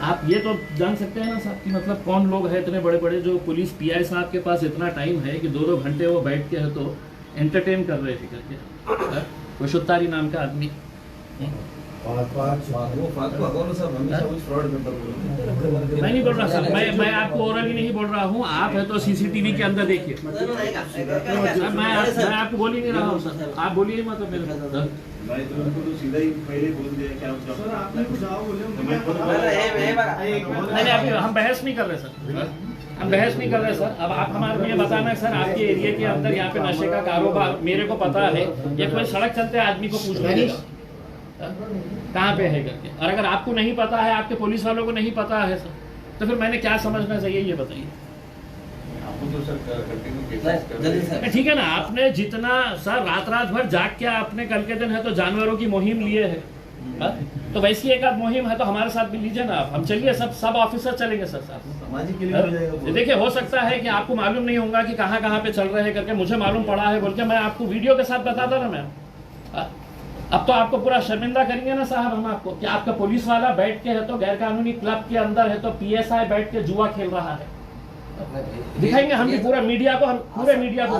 आप ये तो जान सकते हैं ना साहब कि मतलब कौन लोग हैं इतने बड़े बड़े जो पुलिस पीआई साहब के पास इतना टाइम है कि 2-2 घंटे वो बैठ के है तो एंटरटेन कर रहे थे करके वशुत्तारी नाम का आदमी। मैं नहीं बोल रहा सर, मैं आपको ओरली नहीं बोल रहा हूँ, आप है तो सीसीटीवी के अंदर देखिए। मैं आपको बोल ही नहीं रहा हूँ सर, आप बोलिए मतलब मेरे मैं तो उनको तो सीधा ही पहले बोल दिया क्या सर आपने कुछ आओ बोले नहीं अभी हम बहस नहीं कर रहे सर, हम बहस नहीं कर रहे सर। अब आप हमारे लिए बताना है सर, आपके एरिया के अंदर यहाँ पे नशे का कारोबार मेरे को पता है, या कोई सड़क चलते आदमी को पूछ लीजिए कहाँ पे है करके, और अगर आपको नहीं पता है, आपके पुलिस वालों को नहीं पता है सर, तो फिर मैंने क्या समझना चाहिए ये बताइए। ठीक है ना, आपने जितना सर रात भर जाग के आपने कल के दिन है तो जानवरों की मुहिम लिए है, तो वैसी एक आध मुहिम है तो हमारे साथ भी लीजिए ना आप, हम चलिए सब ऑफिसर चलेंगे सर साथ। देखिए हो सकता है कि आपको मालूम नहीं होगा कि कहाँ कहाँ पे चल रहे हैं करके, मुझे मालूम पड़ा है बोल के मैं आपको वीडियो के साथ बताता ना मैम। अब तो आपको पूरा शर्मिंदा करेंगे ना साहब हम आपको कि आपका पुलिस वाला बैठ के है तो गैर कानूनी क्लब के अंदर है तो पीएसआई बैठ के जुआ खेल रहा है, दिखाएंगे हम भी पूरा मीडिया को, हम पूरे मीडिया को।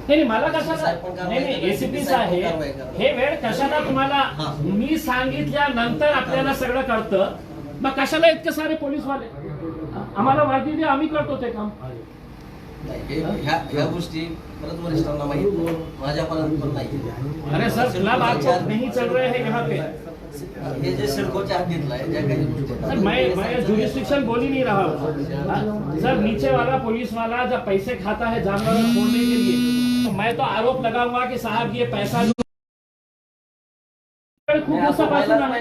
नाही मला कशाला नाही एसीपी साहेब हे वेळ कशाला तुम्हाला मी सांगितल्यानंतर आपल्याला सगळं कळतं, मग कशाला इतके सारे पोलीस वाले आम्हाला माहिती द्या, आम्ही करतो ते काम। ह्या गोष्टी परत वरिष्ठांना माहिती, माझ्यापर्यंत पण नाही। अरे सर क्लब आपको नहीं चल रहे हैं यहाँ पे, हे जे सिडकोच्या हद्दीतला आहे ज्या काही गोष्टी सर मैं जुरिस्डिक्शन बोल ही नहीं रहा हूँ सर, नीचे वाला पुलिस वाला जब पैसे खाता है जानवर छोड़ने के लिए, तो मैं तो आरोप लगाऊंगा कि साहब ये पैसा खूप दिवसापासून आहे,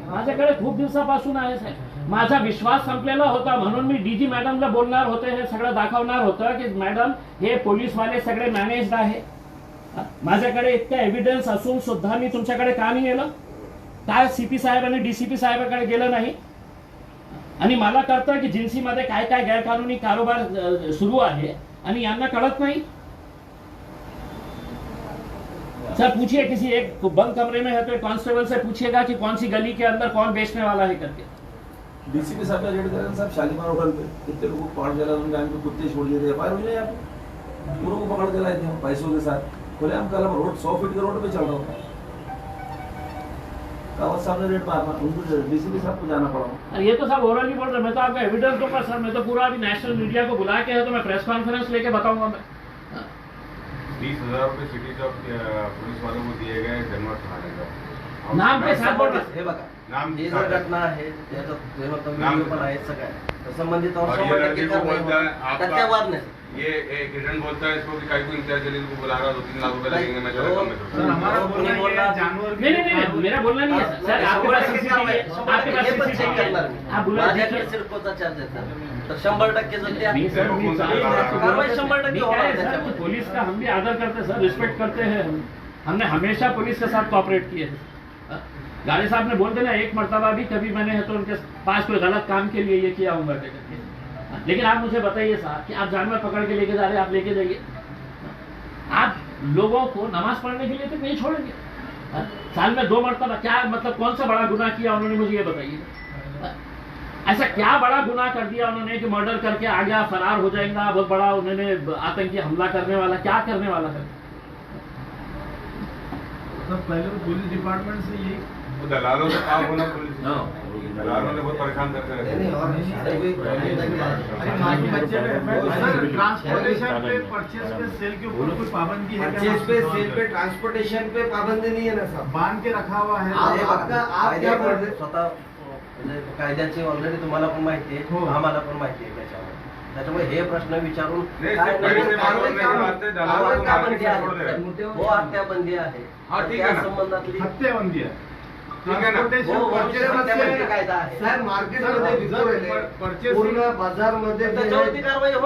माझ्याकडे खूप दिवसापासून आहे साहेब, माझा विश्वास संपलेला होता म्हणून मी डीजी मॅडमला बोलणार होते, हे सगळं दाखवणार होतं की मॅडम हे पोलीस वाले सगळे मॅनेज्ड आहे। माझ्याकडे इतका एव्हिडन्स असून सुद्धा मी तुमच्याकडे का नाही गेलो, काय सीपी साहेब आणि डीसीपी साहेबांकडे गेलं नाही, आणि मला कळतं की जिन्सीमध्ये काय काय गैरकानूनी कारोबार सुरू आहे आणि यांना कळत नाही। सर पूछिए किसी एक बंद कमरे में है तो कांस्टेबल से पूछिएगा कि कौन सी गली के अंदर कौन बेचने वाला है करके। डीसीपी साहब का रेड करें साहब, शालीमार होटल पे कितने लोगों को पकड़ दिया, उनके को कुत्ते छोड़ दिए थे, फायर हो जाए आप पूरों को पकड़ के लाए थे पैसों के साथ, बोले हम कल रोड 100 फीट के रोड पे चल रहा था, कावत साहब ने रेड मारा, उनको डीसीपी साहब को जाना पड़ा। अरे ये तो साहब ओरल नहीं बोल रहे, मैं तो आपका एविडेंस दूंगा सर, मैं तो पूरा अभी नेशनल मीडिया को बुला के है तो मैं प्रेस कॉन्फ्रेंस लेके बताऊंगा मैं। 20,000 रुपये सिटी जॉब पुलिस वालों को दिए गए जनमत थाने का नाम के साथ बोल रहे, हे बघा नाम हे जर घटना आहे त्याचा व्हिडिओ पण आहे सगळं संबंधित और और 100% ये कारवाई बोलता है होणार, त्याच्या वाद नाही। ये एक एजेंट बोलता है इसको कि कई को इंचार्ज जलील को बुला रहा 2-3 लाख रुपए लगेंगे, मैं जरा कम में सर हमारा बोलना ये जानवर नहीं मेरा बोलना नहीं है सर, आपके पास सीसीटीवी है, आपके पास सीसीटीवी है, आप बुला माझ्याकडे सिडकोचा चार्ज येतात तर 100% जर त्या नहीं सर, नहीं सर, कारवाई 100% होणार त्याच्यामध्ये। पुलिस का हम भी आदर करते हैं सर, रिस्पेक्ट करते हैं, हमने हमेशा पुलिस के साथ कोऑपरेट किए हैं। गाड़ी साहब ने बोल देना एक मर्तबा भी कभी मैंने है तो उनके पास कोई गलत काम के लिए ये किया होगा करके, लेकिन आप मुझे बताइए साहब कि आप जानवर पकड़ के लेके जा रहे हैं, आप लेके जाइए, आप लोगों को नमाज पढ़ने के लिए तो नहीं छोड़ेंगे, साल में 2 मरतबा, क्या मतलब कौन सा बड़ा गुनाह किया उन्होंने, मुझे ये बताइए ऐसा क्या बड़ा गुनाह कर दिया उन्होंने कि मर्डर करके आ गया, फरार हो जाएगा, बहुत बड़ा उन्होंने आतंकी हमला करने वाला, क्या करने वाला है। पहले तो पुलिस डिपार्टमेंट से ये दलालों से काम होना पुलिस, दलालों ने बहुत परेशान करते रहते ट्रांसपोर्टेशन पे परचेज पे सेल के ऊपर कोई पाबंदी है? परचेज पे सेल पे ट्रांसपोर्टेशन पे पाबंदी नहीं है ना साहब, बांध के रखा हुआ है। आप क्या बोल रहे? स्वतः म्हणजे कायद्याची ऑलरेडी तुम्हाला पण माहिती आहे, आम्हाला पण माहिती आहे त्याच्यामुळे हे प्रश्न विचारून हो हत्याबंदी आहे, त्या संबंधातली हत्याबंदी आहे, ठीक है ना? हत्याबंदी कायदा आहे, सर मार्केटमध्ये विकू राहिले, पूर्ण बाजारमध्ये त्याच्यावरती कारवाई